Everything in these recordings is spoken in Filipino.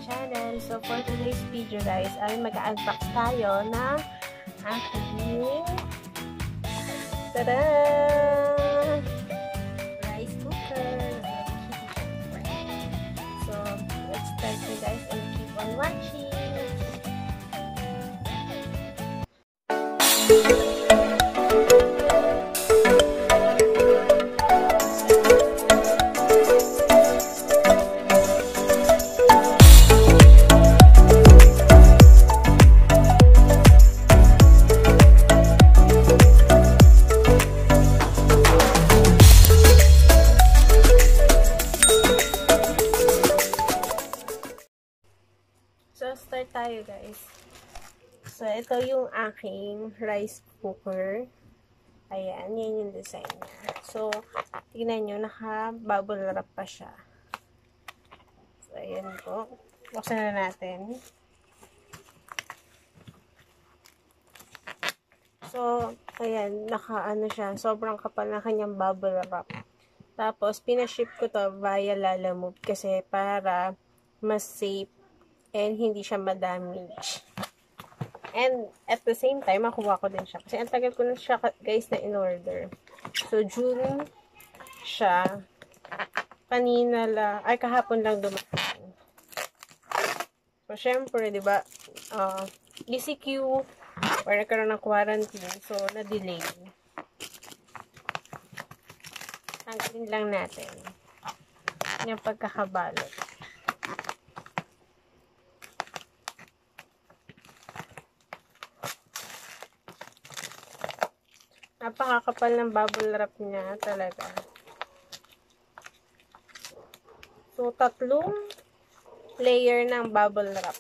channel. So, for today's video guys, ay mag-unbox tayo ng aking tada! Rice cooker. So, let's start na guys and keep on watching. So, start tayo guys. So, ito yung aking rice cooker. Ayan, yan yung design niya. So, tignan nyo, naka-bubble wrap pa siya. So, ayan po. Buksan na natin. So, ayan, naka-ano siya, sobrang kapal na kanyang bubble wrap. Tapos, pinaship ko to via Lalamove kasi para mas safe and hindi siya ma-damage. And at the same time, makuha ko din siya. Kasi ang tagal ko na siya, guys, na in-order. So, June siya. Kanina lang, ay kahapon lang dumating. So, syempre, diba, ECQ, or nagkaroon ng quarantine. So, na-delay. Tanggalin lang natin yung pagkakabalot. Napakakapal ng bubble wrap niya talaga. So, 3 layer ng bubble wrap.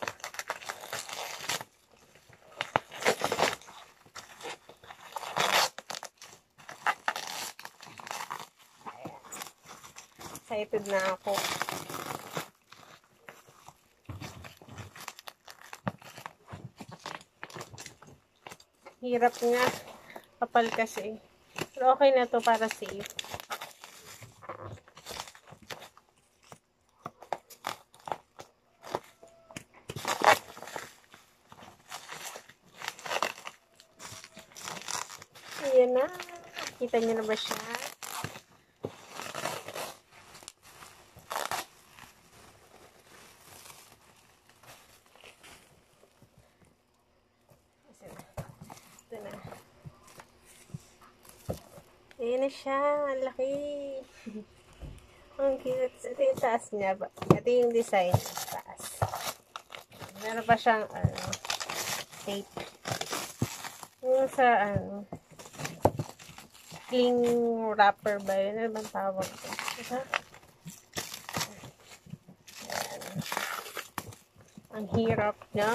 Excited na ako. Hirap nga. Kapal kasi. Pero okay na to para safe. Ayan na. Kita nyo na ba siya? Ito na. Ayan na siya. Ang laki. Ang cute. Ito yung taas niya. Ito yung design ng taas. Meron pa siyang tape. Yung sa cling wrapper ba yun? Ano bang tawag ko? Ang hirap niya.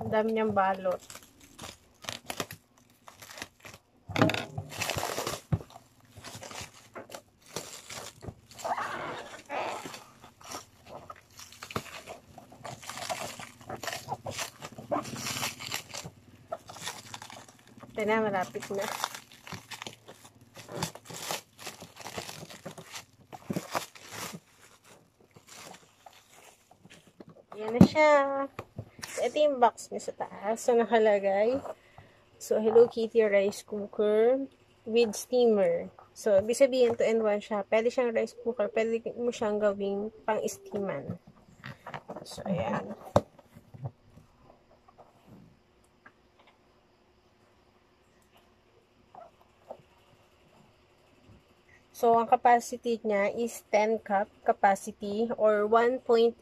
Ang dami niyang balot. Ito na, malapit na. Yan na siya. So, ito yung box niya sa taas. So, nakalagay. So, Hello Kitty rice cooker with steamer. So, ibig sabihin, 2-in-1 siya. Pwede siyang rice cooker. Pwede mo siyang gawing pang-steaman. So, ayan. So, ang capacity niya is 10 cup capacity or 1.8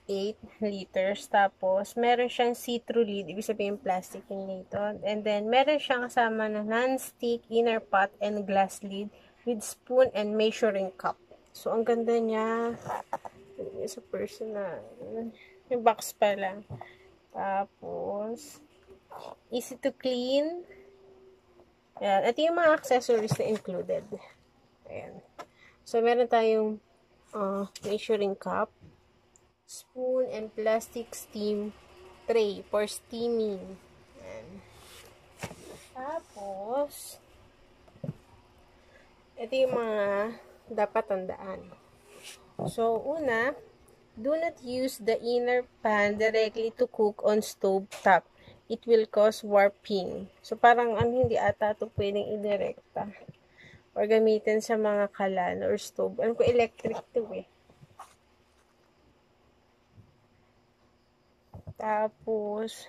liters. Tapos, meron siyang see-through lid. Ibig sabihin, plastic yung dito. And then, meron siyang kasama na non-stick, inner pot, and glass lid with spoon and measuring cup. So, ang ganda niya. Sa personal. Yung box pa lang. Tapos, easy to clean. Ayan. Ito yung mga accessories na included. Ayan. So, meron tayong measuring cup, spoon, and plastic steam tray for steaming. Ayan. Tapos, ito yung mga dapat tandaan. So, una, do not use the inner pan directly to cook on stove top. It will cause warping. So, parang hindi ata ito pwedeng idirekta. Or gamitin sa mga kalan or stove. Alam ko, electric to eh. Tapos,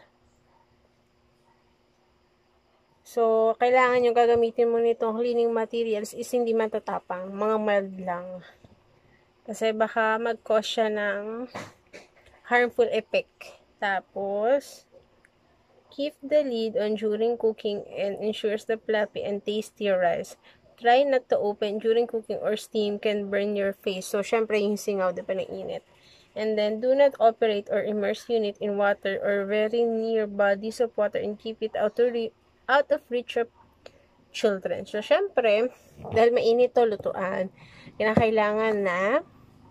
so, kailangan yung gagamitin mo nitong cleaning materials is hindi matatapang. Mga mild lang. Kasi baka mag-cause siya ng harmful effect. Tapos, keep the lid on during cooking and ensures the fluffy and tasty rice. Try not to open during cooking or steam can burn your face. So, syempre yung singaw, diba na init. And then, do not operate or immerse unit in water or very near bodies of water and keep it out of reach of children. So, syempre, dahil mainit to lutuan, kinakailangan na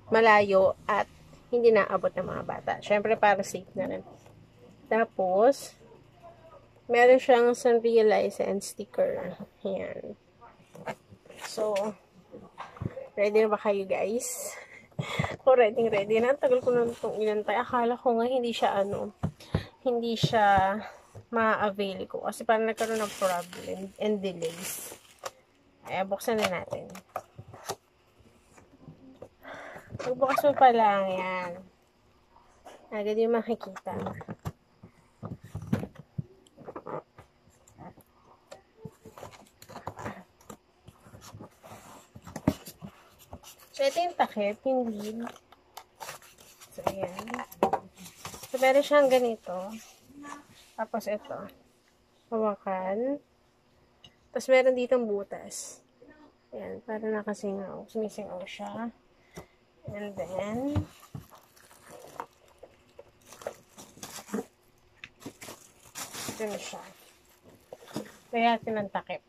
malayo at hindi naabot ng mga bata. Syempre, para safe na rin. Tapos, meron siyang Sanrio license sticker. Ayan. So, ready na ba kayo guys? Kung ready na. Ang tagal ko na itong inantay. Akala ko nga hindi siya ma-avail ko. Kasi parang nagkaroon ng problem and delays. Ay, buksan na natin. Pagbukas mo pa lang, yan. Agad yung makikita. So, ito yung takip, yung lid. So, ayan. So, meron siyang ganito. Tapos, ito. Hawakan. Tapos, meron ditong butas. Ayan, para nakasingaw. Sumisingaw siya. And then, ito na siya. Kaya natin ang takip.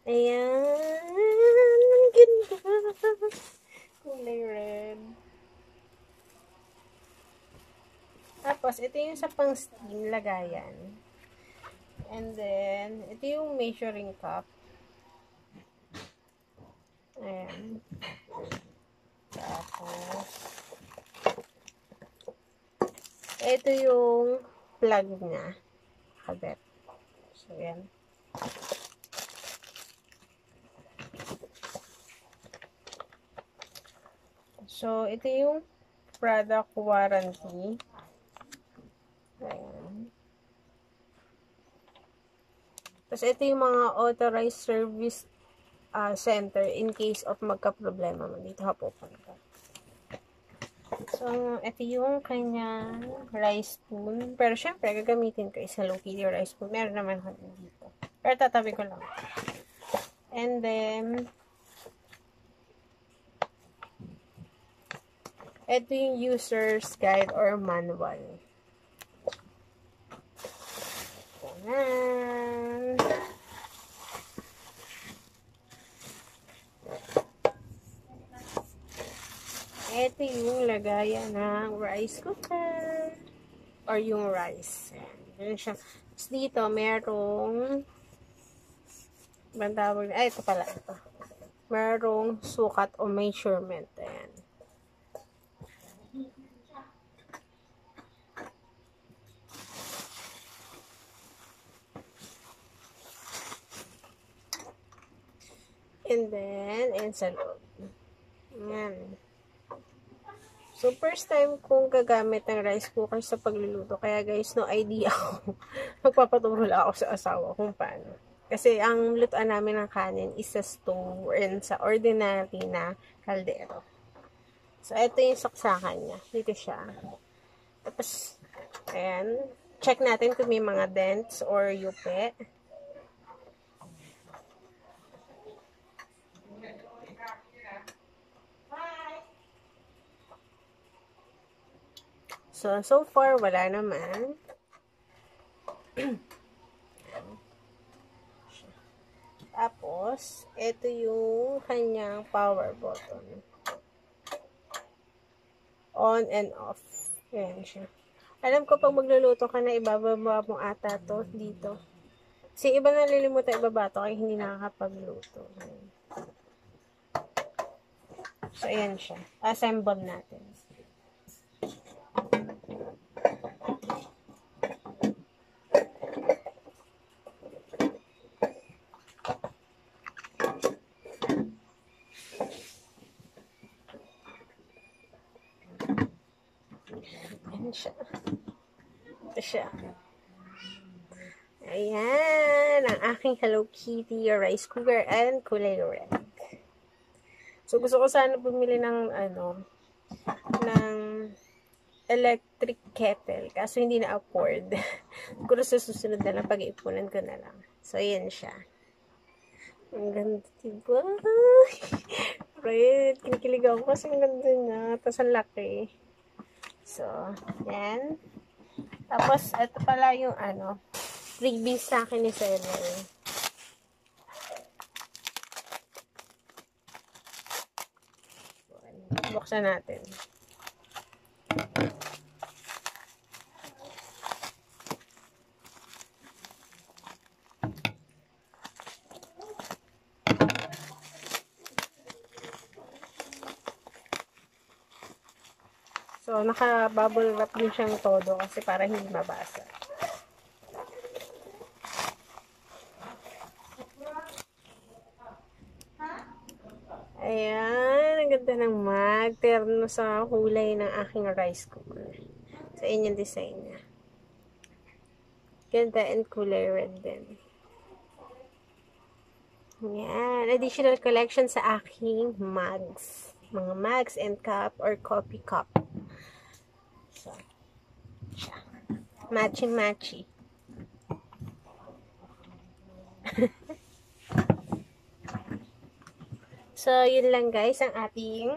Ayan. Ang ganda. Kulay red. Tapos, ito yung sa pang-steam lagayan. And then, ito yung measuring cup. Ayan. Tapos, ito yung plug niya. Kabet. So, ayan. So, ito yung product warranty. Ayan. Tapos, ito yung mga authorized service center in case of magka-problema mo. Dito pupunta. So, ito yung kanyang rice spoon. Pero, syempre, gagamitin ko is Hello Kitty rice spoon. Meron naman ako dito. Pero, tatabi ko lang. And then, ito yung user's guide or manual. Ayan. Ito yung lagayan ng rice cooker. Or yung rice. Ayan siya. Tapos dito, merong bantawag. Ay, ito pala. Ito. Merong sukat o measurement. Ayan. And then, ayan sa loob. Ayan. So, first time kong gagamit ng rice cooker sa pagluluto. Kaya guys, no idea ako. Magpapaturo lang ako sa asawa kung paano. Kasi ang lutuan namin ng kanin is sa stove and sa ordinary na kaldero. So, ito yung saksakan niya. Dito siya. Tapos, ayan. Check natin kung may mga dents or yupe. So far, wala naman. Tapos, ito yung kanyang power button. On and off. Ayan siya. Alam ko pag magluluto ka na, ibababa mo ata to dito. Kasi iba nalilimutan ibaba to, kaya hindi nakakapagluto. Ayan. So, ayan siya. Assemble natin. Ayan siya. Ito siya. Ayan, ang aking Hello Kitty rice cooker and kulay red. So, gusto ko sana bumili ng, ng electric kettle. Kaso, hindi na-afford. Siguro sa susunod na lang, pag-iipunan ko na lang. So, ayan siya. Ang ganda, diba? Red. Kinikilig ako kasi ang ganda niya. Tapos, ang laki. So, yan. Tapos, ito pala yung, freebies sa akin ni seller. Buksan natin. So, naka-bubble wrap din siyang todo kasi para hindi mabasa. Ayan, ang ganda ng mug. Terno sa kulay ng aking rice cooker. So, yun yung design niya. Ganda and kulay red din. Ayan, additional collection sa aking mugs. Mga mugs and cup or coffee cup. So, matchy-matchy. So, yun lang guys ang ating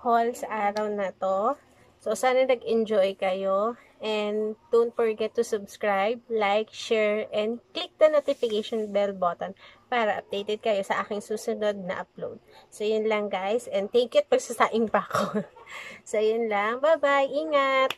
haul sa araw na to. So, sana nag-enjoy kayo. And don't forget to subscribe, like, share, and click the notification bell button para updated kayo sa aking susunod na upload. So, yun lang guys. And thank you at pagsasaing pa ako. So, yun lang. Bye-bye. Ingat!